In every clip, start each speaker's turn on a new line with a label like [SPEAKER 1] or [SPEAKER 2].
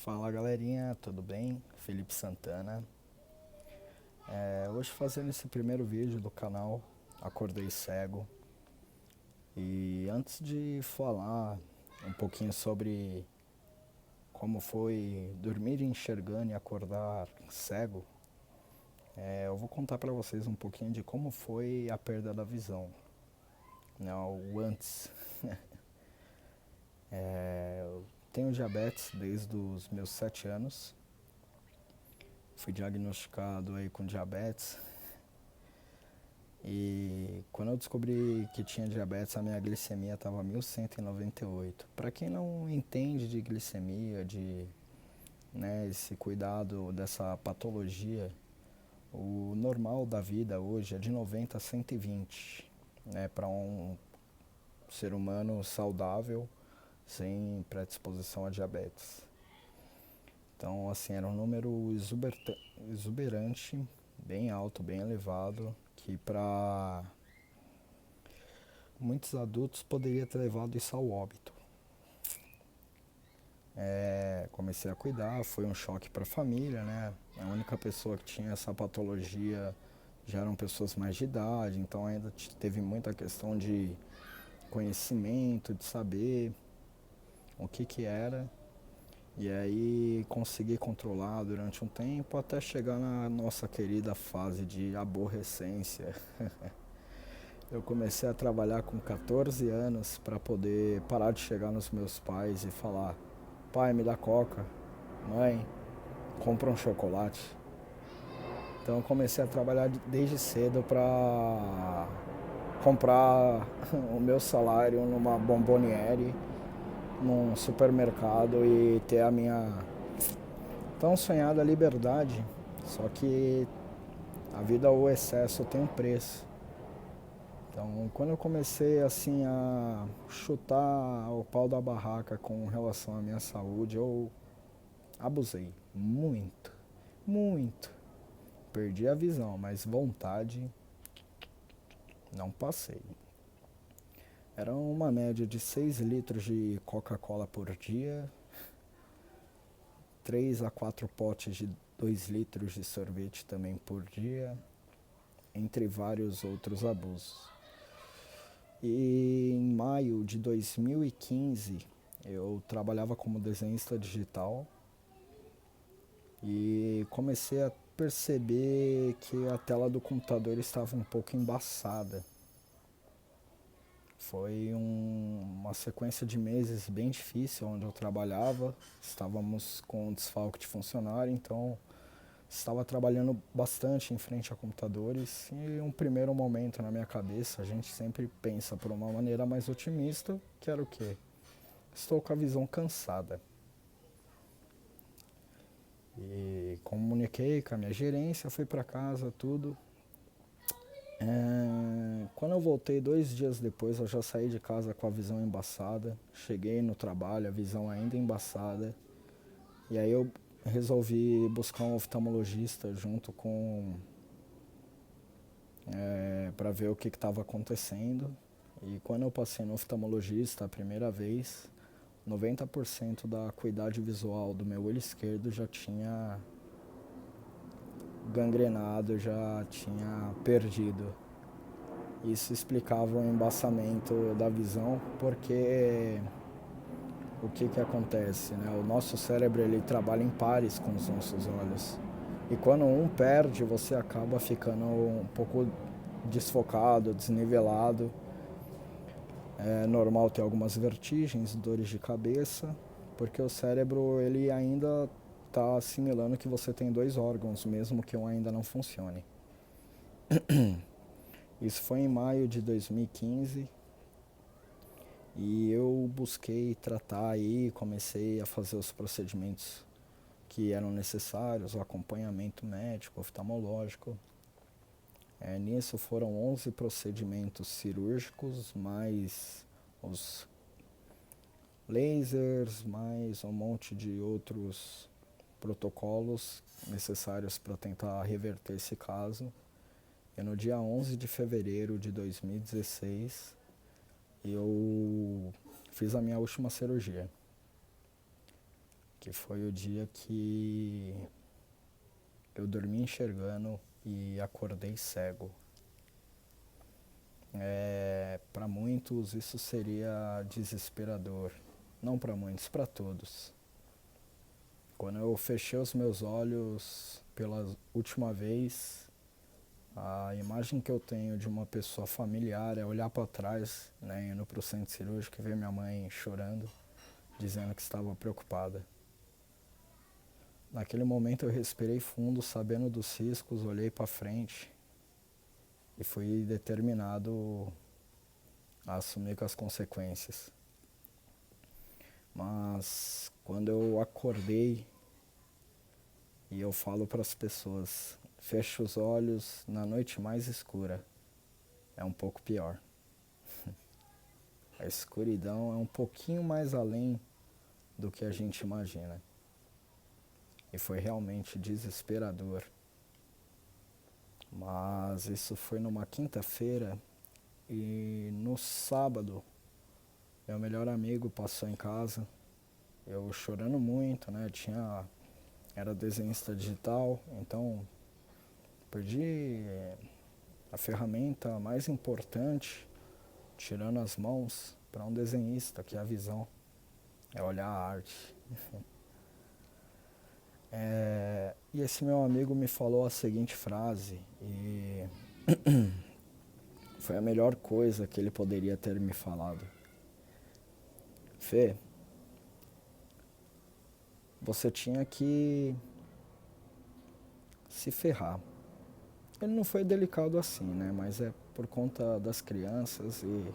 [SPEAKER 1] Fala galerinha, tudo bem? Felipe Santana. Hoje fazendo esse primeiro vídeo do canal Acordei Cego. E antes de falar um pouquinho sobre como foi dormir enxergando e acordar cego, eu vou contar para vocês um pouquinho de como foi a perda da visão, né, o antes. Eu tenho diabetes desde os meus 7 anos. Fui diagnosticado aí com diabetes e quando eu descobri que tinha diabetes, a minha glicemia estava 1198. Para quem não entende de glicemia, esse cuidado dessa patologia, o normal da vida hoje é de 90 a 120, né, para um ser humano saudável sem predisposição a diabetes. Então, assim, era um número exuberante, bem alto, bem elevado, que para muitos adultos poderia ter levado isso ao óbito. Comecei a cuidar, foi um choque para a família, né? A única pessoa que tinha essa patologia já eram pessoas mais de idade, então ainda teve muita questão de conhecimento, de saber o que era. E aí consegui controlar durante um tempo até chegar na nossa querida fase de aborrecência. Eu comecei a trabalhar com 14 anos para poder parar de chegar nos meus pais e falar: pai, me dá coca, mãe, compra um chocolate. Então eu comecei a trabalhar desde cedo para comprar o meu salário numa bomboniere, num supermercado e ter a minha tão sonhada liberdade. Só que a vida ao excesso tem um preço. Então, quando eu comecei assim a chutar o pau da barraca com relação à minha saúde, eu abusei muito, muito. Perdi a visão, mas vontade não passei. Era uma média de 6 litros de Coca-Cola por dia, 3 a 4 potes de 2 litros de sorvete também por dia, entre vários outros abusos. E em maio de 2015 eu trabalhava como desenhista digital e comecei a perceber que a tela do computador estava um pouco embaçada. Foi uma sequência de meses bem difícil onde eu trabalhava, estávamos com um desfalque de funcionário, então estava trabalhando bastante em frente a computadores e um primeiro momento na minha cabeça, a gente sempre pensa por uma maneira mais otimista, que era o quê? Estou com a visão cansada. E comuniquei com a minha gerência, fui para casa, tudo. Quando eu voltei 2 dias depois, eu já saí de casa com a visão embaçada. Cheguei no trabalho, a visão ainda embaçada. E aí eu resolvi buscar um oftalmologista junto com para ver o que estava acontecendo. E quando eu passei no oftalmologista a primeira vez, 90% da acuidade visual do meu olho esquerdo já tinha gangrenado, já tinha perdido. Isso explicava o embaçamento da visão, porque o que acontece, né? O nosso cérebro ele trabalha em pares com os nossos olhos. E quando um perde, você acaba ficando um pouco desfocado, desnivelado. É normal ter algumas vertigens, dores de cabeça, porque o cérebro ele ainda está assimilando que você tem 2 órgãos, mesmo que um ainda não funcione. Isso foi em maio de 2015 e eu busquei tratar aí, comecei a fazer os procedimentos que eram necessários, o acompanhamento médico, oftalmológico. Nisso foram 11 procedimentos cirúrgicos, mais os lasers, mais um monte de outros protocolos necessários para tentar reverter esse caso. E no dia 11 de fevereiro de 2016, eu fiz a minha última cirurgia, que foi o dia que eu dormi enxergando e acordei cego. Para muitos isso seria desesperador, não para muitos, para todos. Quando eu fechei os meus olhos pela última vez, a imagem que eu tenho de uma pessoa familiar é olhar para trás, né, indo para o centro cirúrgico e ver minha mãe chorando, dizendo que estava preocupada. Naquele momento eu respirei fundo, sabendo dos riscos, olhei para frente e fui determinado a assumir com as consequências. Mas quando eu acordei e eu falo para as pessoas, feche os olhos na noite mais escura, é um pouco pior. A escuridão é um pouquinho mais além do que a gente imagina. E foi realmente desesperador. Mas isso foi numa quinta-feira e no sábado meu melhor amigo passou em casa, eu chorando muito, né? Era desenhista digital, então perdi a ferramenta mais importante, tirando as mãos, para um desenhista, que é a visão, é olhar a arte. E esse meu amigo me falou a seguinte frase, e foi a melhor coisa que ele poderia ter me falado. Fê, você tinha que se ferrar. Ele não foi delicado assim, né? Mas é por conta das crianças e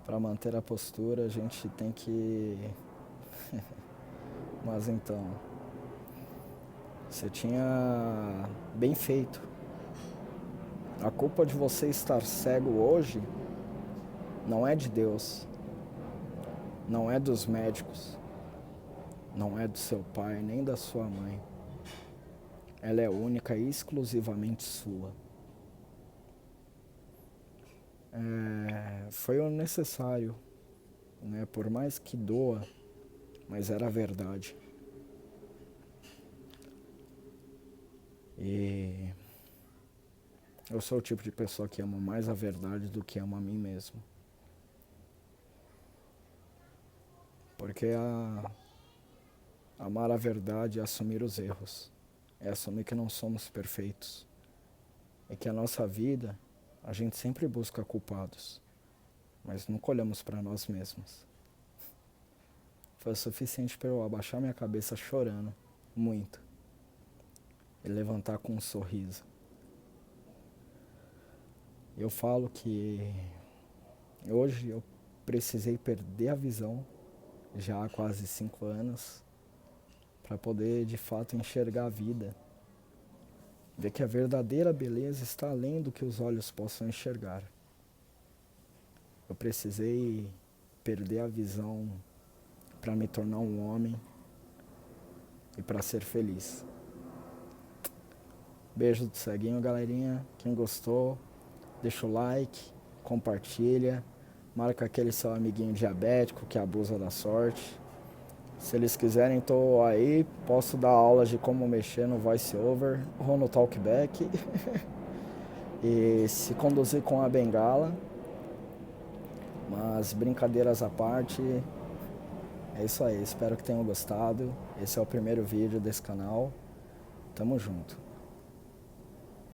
[SPEAKER 1] para manter a postura a gente tem que... Mas então, você tinha bem feito. A culpa de você estar cego hoje não é de Deus, não é dos médicos, não é do seu pai nem da sua mãe. Ela é única e exclusivamente sua. Foi o necessário, né? Por mais que doa, mas era a verdade. E eu sou o tipo de pessoa que ama mais a verdade do que ama a mim mesmo. Porque amar a verdade é assumir os erros. É assumir que não somos perfeitos. E que a nossa vida, a gente sempre busca culpados. Mas nunca olhamos para nós mesmos. Foi o suficiente para eu abaixar minha cabeça chorando, muito. E levantar com um sorriso. Eu falo que hoje eu precisei perder a visão, já há quase 5 anos, para poder de fato enxergar a vida. Ver que a verdadeira beleza está além do que os olhos possam enxergar. Eu precisei perder a visão para me tornar um homem e para ser feliz. Beijo do ceguinho, galerinha. Quem gostou, deixa o like, compartilha, marca aquele seu amiguinho diabético que abusa da sorte. Se eles quiserem, tô aí, posso dar aulas de como mexer no VoiceOver ou no Talkback. E se conduzir com a bengala. Mas brincadeiras à parte, é isso aí. Espero que tenham gostado. Esse é o primeiro vídeo desse canal. Tamo junto.